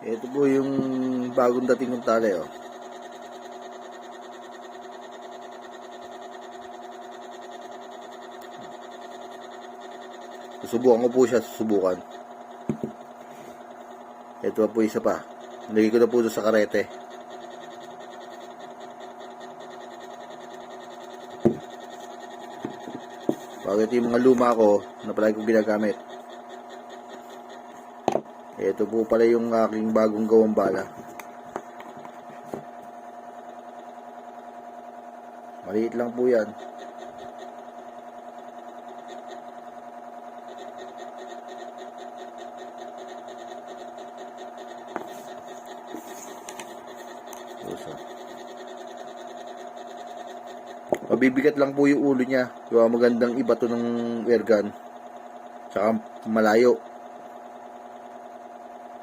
Ito po yung bagong dating ng tali, oh. Susubukan ko po siya, susubukan. Ito po isa pa. Lagay ko na po sa karete. Bakit yung mga luma ko na palagi kong ginagamit. Ito po pala yung aking bagong gawang bala. Maliit lang po yan. Mabibigat lang po yung ulo niya. Kaya magandang iba to ng airgun. Tsaka malayo.